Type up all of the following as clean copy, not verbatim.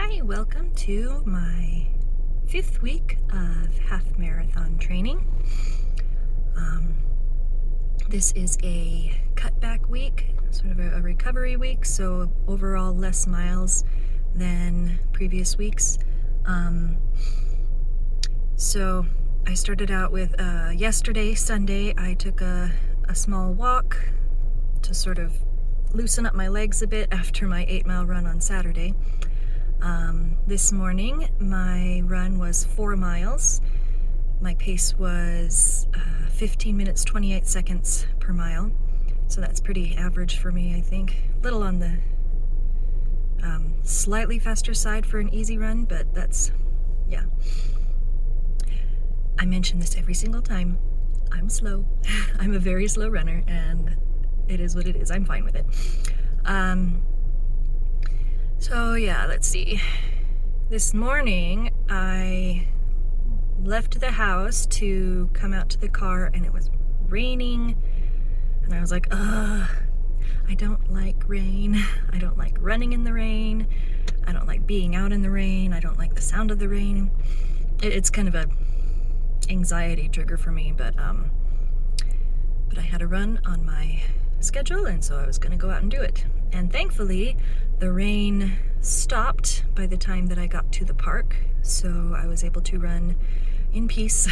Hi, welcome to my 5th week of half marathon training. This is a cutback week, sort of a recovery week, so overall less miles than previous weeks. So I started out with yesterday, Sunday, I took a small walk to sort of loosen up my legs a bit after my 8-mile run on Saturday. This morning, my run was 4 miles. My pace was 15 minutes, 28 seconds per mile. So that's pretty average for me, I think. A little on the slightly faster side for an easy run, but that's, yeah. I mention this every single time. I'm slow. I'm a very slow runner, and it is what it is. I'm fine with it. So yeah, let's see. This morning, I left the house to come out to the car, and it was raining, and I was like, I don't like rain. I don't like running in the rain. I don't like being out in the rain. I don't like the sound of the rain. It's kind of a anxiety trigger for me, but I had a run on my schedule, and so I was gonna go out and do it. And thankfully, the rain stopped by the time that I got to the park, so I was able to run in peace.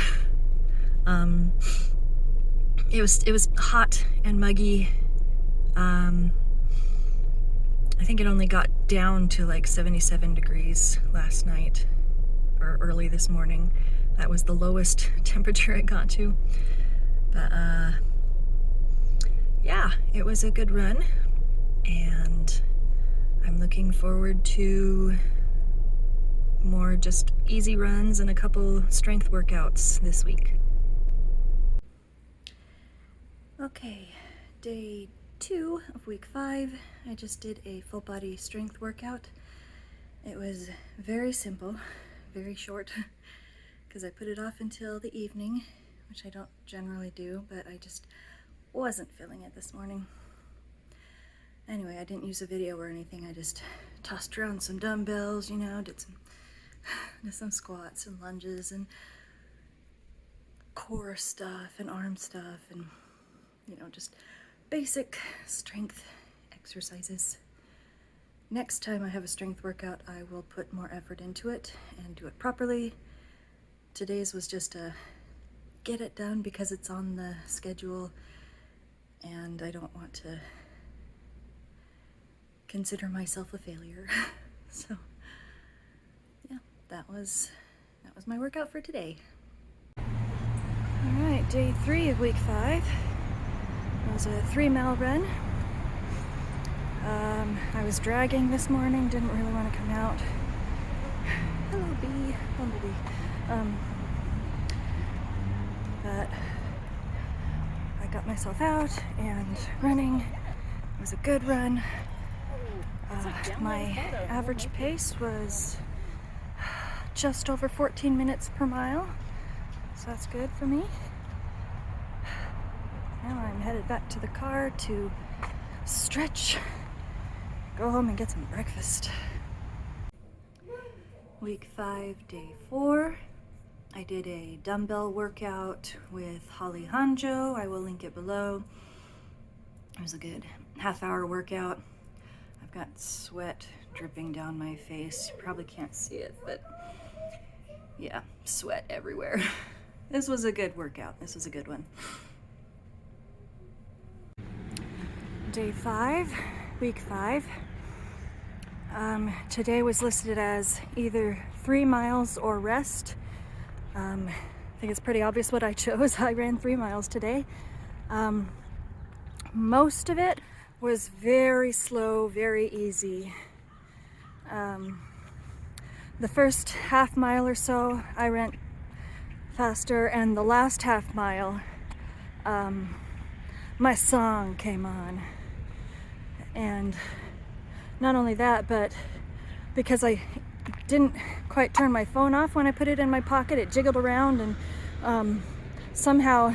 It was hot and muggy. I think it only got down to like 77 degrees last night, or early this morning. That was the lowest temperature it got to. But yeah, it was a good run, and I'm looking forward to more just easy runs and a couple strength workouts this week. Okay, day 2 of week 5. I just did a full body strength workout. It was very simple, very short, because I put it off until the evening, which I don't generally do, but I just wasn't feeling it this morning. Anyway, I didn't use a video or anything. I just tossed around some dumbbells, you know, did some squats and lunges and core stuff and arm stuff and, you know, just basic strength exercises. Next time I have a strength workout, I will put more effort into it and do it properly. Today's was just a get it done because it's on the schedule, and I don't want to consider myself a failure. So yeah, that was my workout for today. All right, day 3 of week 5. It was a 3-mile run. I was dragging this morning, didn't really want to come out. Hello, bee. Bumblebee. But I got myself out and running. It was a good run. My average pace was just over 14 minutes per mile, so that's good for me. Now I'm headed back to the car to stretch, go home and get some breakfast. Week 5, day 4. I did a dumbbell workout with Holly Hanjo. I will link it below. It was a good half-hour workout. I've got sweat dripping down my face. You probably can't see it, but yeah, sweat everywhere. This was a good workout. This was a good one. Day 5, week 5. Today was listed as either 3 miles or rest. I think it's pretty obvious what I chose. I ran 3 miles today. Most of it was very slow, very easy. The first half mile or so I ran faster, and the last half mile my song came on. And not only that, but because I didn't quite turn my phone off when I put it in my pocket, it jiggled around, and somehow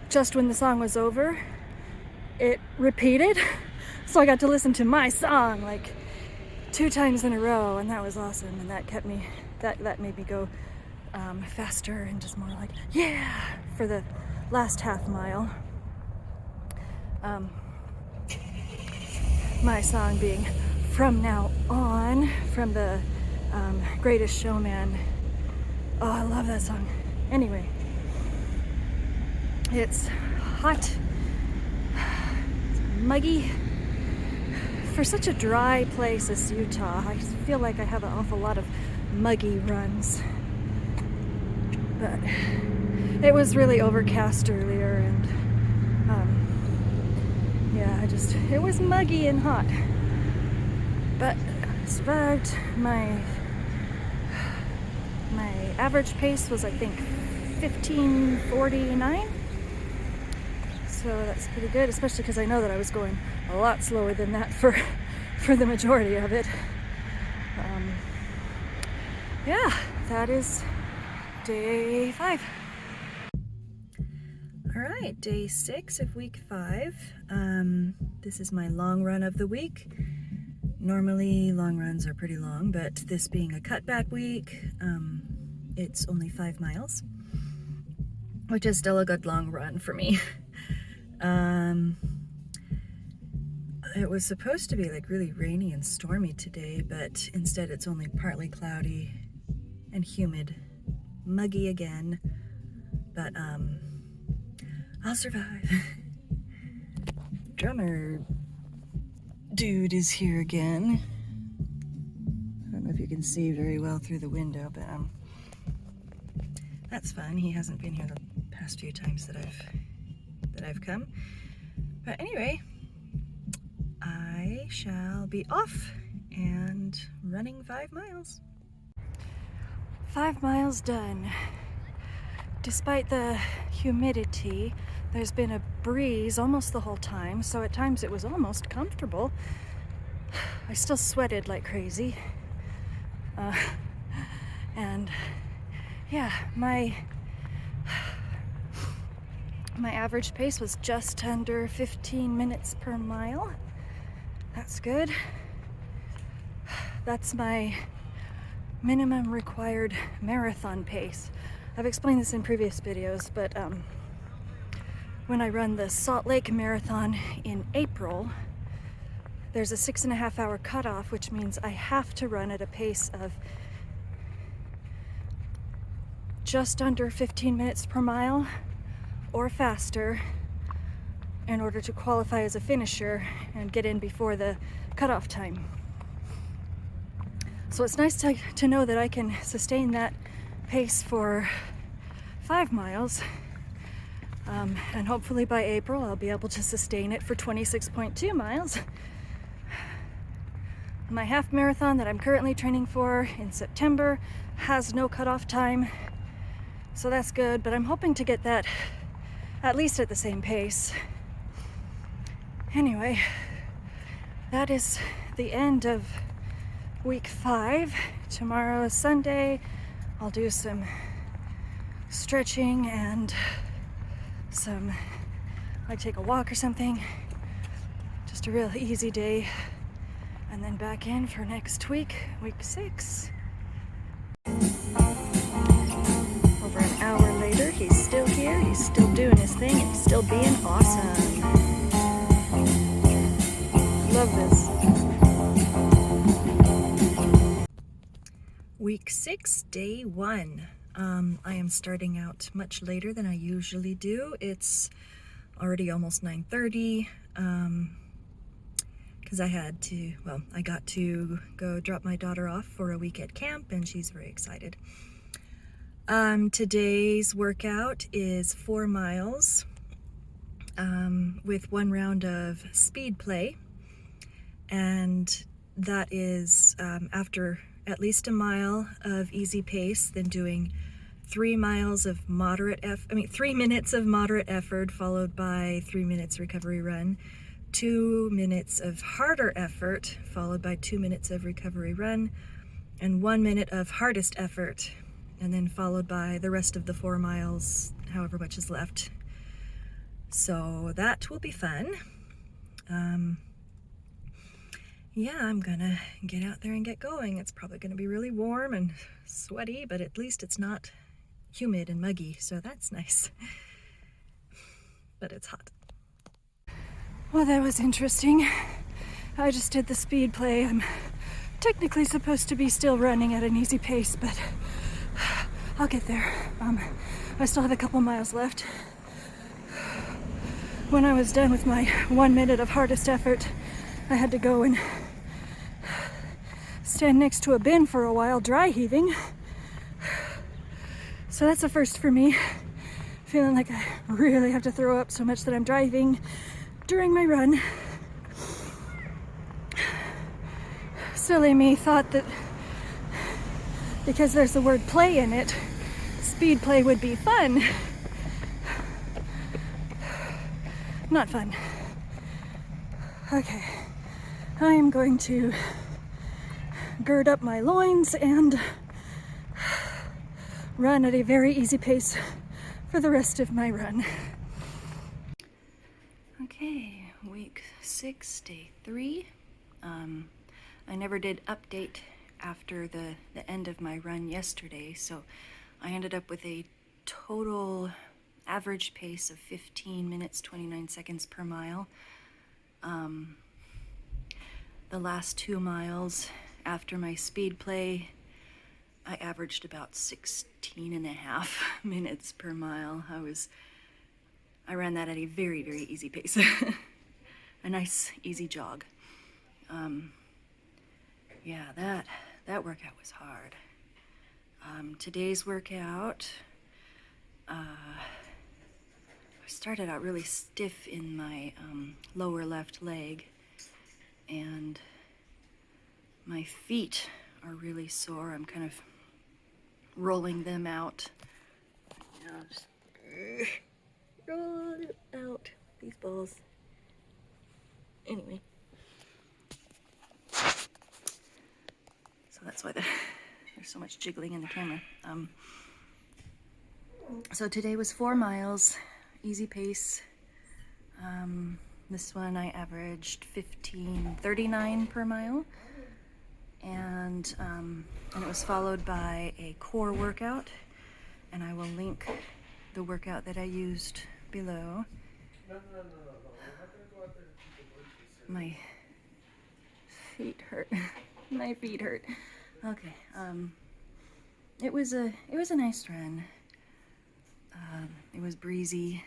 just when the song was over it repeated, so I got to listen to my song. Like, 2 times in a row, and that was awesome, and that made me go faster and just more like, yeah, for the last half mile. My song being From Now On from the Greatest Showman. Oh, I love that song. Anyway, it's hot, it's muggy. For such a dry place as Utah, I feel like I have an awful lot of muggy runs. But it was really overcast earlier, and yeah, it was muggy and hot. But I survived. My average pace was, I think, 15:49. So that's pretty good, especially because I know that I was going a lot slower than that for the majority of it. Yeah, that is day 5. All right, day 6 of week 5. This is my long run of the week. Normally long runs are pretty long, but this being a cutback week, it's only 5 miles, which is still a good long run for me. It was supposed to be like really rainy and stormy today, but instead it's only partly cloudy and humid, muggy again, but I'll survive. Drummer dude is here again. I don't know if you can see very well through the window, but that's fine. He hasn't been here the past few times that I've come. But anyway, I shall be off and running 5 miles. 5 miles done. Despite the humidity, there's been a breeze almost the whole time, so at times it was almost comfortable. I still sweated like crazy. And yeah, my average pace was just under 15 minutes per mile. That's good. That's my minimum required marathon pace. I've explained this in previous videos, but when I run the Salt Lake Marathon in April, there's a 6.5 hour cutoff, which means I have to run at a pace of just under 15 minutes per mile or faster in order to qualify as a finisher and get in before the cutoff time. So it's nice to know that I can sustain that pace for 5 miles, and hopefully by April I'll be able to sustain it for 26.2 miles. My half marathon that I'm currently training for in September has no cutoff time, so that's good, but I'm hoping to get that at least at the same pace. Anyway, that is the end of week 5. Tomorrow is Sunday. I'll do some stretching and I take a walk or something. Just a real easy day. And then back in for next week, week 6. Over an hour later, he's still here, he's still doing his thing, and he's still being awesome. Love this. Week 6, day 1. I am starting out much later than I usually do. It's already almost 9:30. Because I got to go drop my daughter off for a week at camp, and she's very excited. Today's workout is 4 miles with 1 round of speed play, and that is after at least a mile of easy pace, then doing 3 minutes of moderate effort, followed by 3 minutes recovery run, 2 minutes of harder effort, followed by 2 minutes of recovery run, and 1 minute of hardest effort, and then followed by the rest of the 4 miles, however much is left. So that will be fun. yeah, I'm gonna get out there and get going. It's probably gonna be really warm and sweaty, but at least it's not humid and muggy, so that's nice. But it's hot. Well, that was interesting. I just did the speed play. I'm technically supposed to be still running at an easy pace, but I'll get there. I still have a couple miles left. When I was done with my 1 minute of hardest effort, I had to go and stand next to a bin for a while, dry heaving. So that's a first for me. Feeling like I really have to throw up so much that I'm driving during my run. Silly me thought that because there's the word play in it, speed play would be fun. Not fun. Okay, I am going to gird up my loins and run at a very easy pace for the rest of my run. Okay, week 6, day 3. I never did update after the end of my run yesterday, so I ended up with a total average pace of 15 minutes, 29 seconds per mile. The last 2 miles after my speed play, I averaged about 16 and a half minutes per mile. I ran that at a very, very easy pace. A nice, easy jog. Yeah, that workout was hard. Today's workout, I started out really stiff in my lower left leg, and my feet are really sore. I'm kind of rolling them out. Now just roll it out, these balls. Anyway. So that's why there's so much jiggling in the camera. So today was 4 miles, easy pace. This one I averaged 15:39 per mile. And it was followed by a core workout, and I will link the workout that I used below. My feet hurt. My feet hurt. Okay. It was a nice run. It was breezy,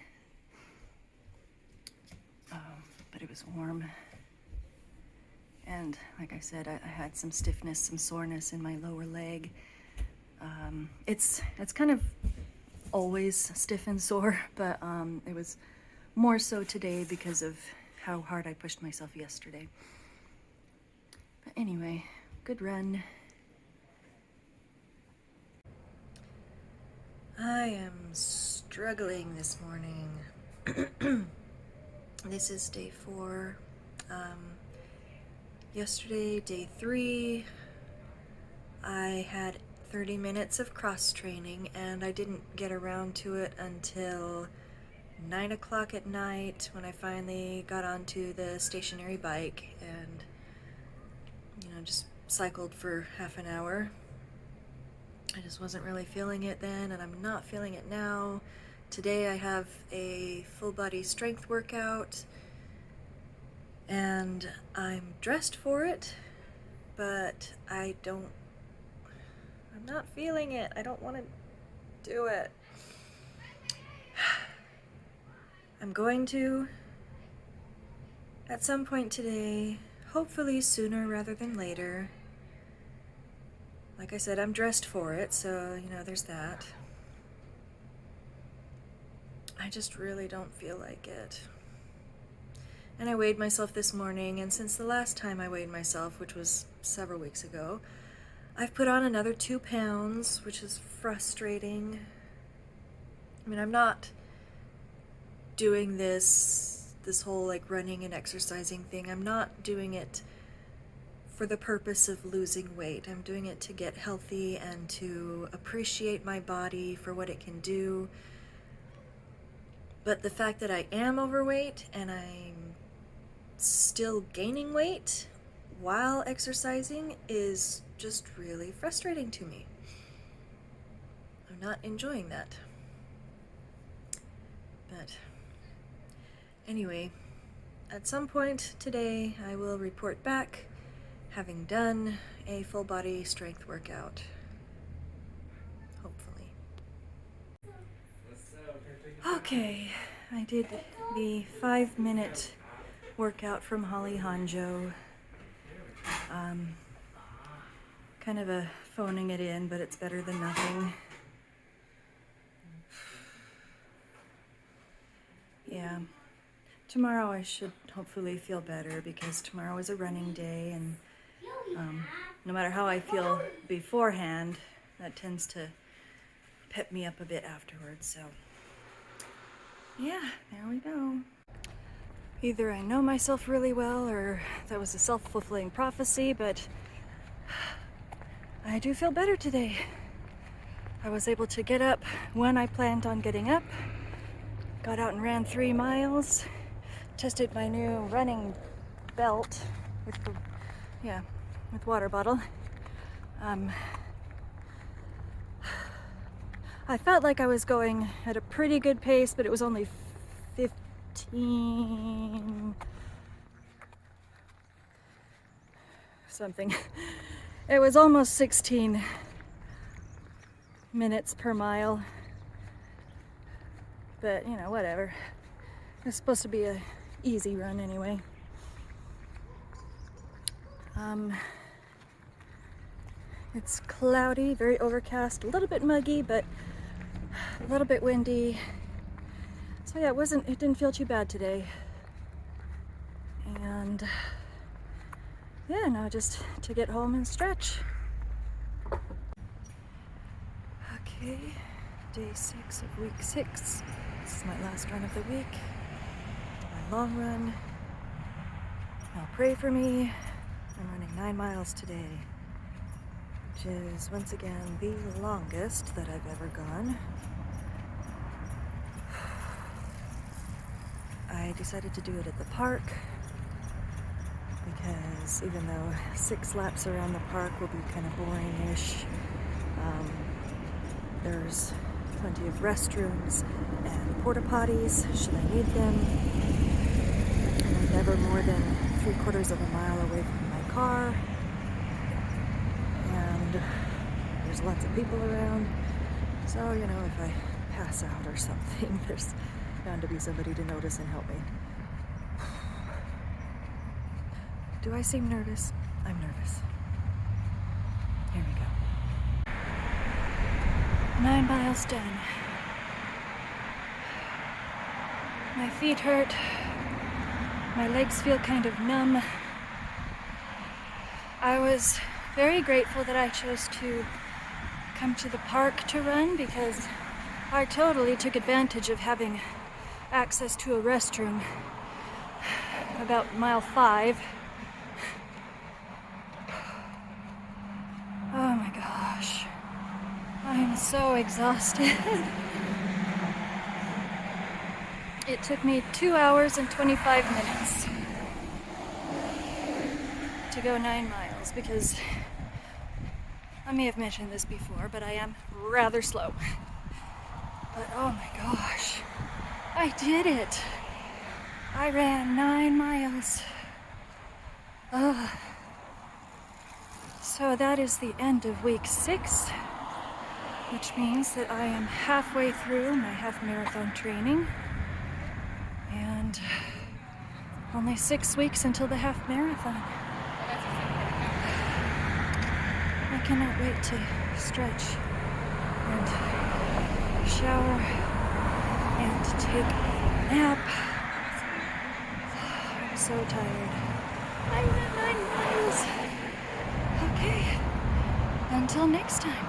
but it was warm. And like I said, I had some stiffness, some soreness in my lower leg. It's kind of always stiff and sore, but it was more so today because of how hard I pushed myself yesterday. But anyway, good run. I am struggling this morning. This is day 4. Yesterday, day 3, I had 30 minutes of cross training, and I didn't get around to it until 9 o'clock at night when I finally got onto the stationary bike and, just cycled for half an hour. I just wasn't really feeling it then, and I'm not feeling it now. Today I have a full body strength workout, and I'm dressed for it, but I'm not feeling it. I don't want to do it. I'm going to, at some point today, hopefully sooner rather than later. Like I said, I'm dressed for it, so, there's that. I just really don't feel like it. And I weighed myself this morning, and since the last time I weighed myself, which was several weeks ago, I've put on another 2 pounds, which is frustrating. I mean, I'm not doing this whole running and exercising thing. I'm not doing it for the purpose of losing weight. I'm doing it to get healthy and to appreciate my body for what it can do. But the fact that I am overweight and I'm still gaining weight while exercising is just really frustrating to me. I'm not enjoying that. But anyway, at some point today I will report back having done a full body strength workout. Hopefully. Okay, I did the 5-minute workout from Holly Hanjo. Kind of a phoning it in, but it's better than nothing. Yeah. Tomorrow I should hopefully feel better because tomorrow is a running day, and no matter how I feel beforehand, that tends to pep me up a bit afterwards. So yeah, there we go. Either I know myself really well or that was a self-fulfilling prophecy, but I do feel better today. I was able to get up when I planned on getting up, got out and ran 3 miles, tested my new running belt with water bottle. I felt like I was going at a pretty good pace, but it was only 15 something. It was almost 16 minutes per mile. But, you know, whatever. It's supposed to be a easy run anyway. It's cloudy, very overcast, a little bit muggy, but a little bit windy. So yeah, it didn't feel too bad today. And yeah, now just to get home and stretch. Okay, day 6 of week 6. This is my last run of the week. My long run. Now pray for me. I'm running 9 miles today, which is once again the longest that I've ever gone. I decided to do it at the park because even though 6 laps around the park will be kind of boring-ish, there's plenty of restrooms and porta potties should I need them. And I'm never more than 3/4 of a mile away from my car, and there's lots of people around, so you know, if I pass out or something, there's bound to be somebody to notice and help me. Do I seem nervous? I'm nervous. Here we go. 9 miles done. My feet hurt. My legs feel kind of numb. I was very grateful that I chose to come to the park to run because I totally took advantage of having access to a restroom about mile 5. Oh my gosh. I'm so exhausted. It took me 2 hours and 25 minutes to go 9 miles because I may have mentioned this before, but I am rather slow. But oh my gosh, I did it. I ran 9 miles. Ugh. So that is the end of week 6, which means that I am halfway through my half marathon training. And only 6 weeks until the half marathon. I cannot wait to stretch and shower and take a nap. I'm so tired. I ran 9 miles. Okay, until next time.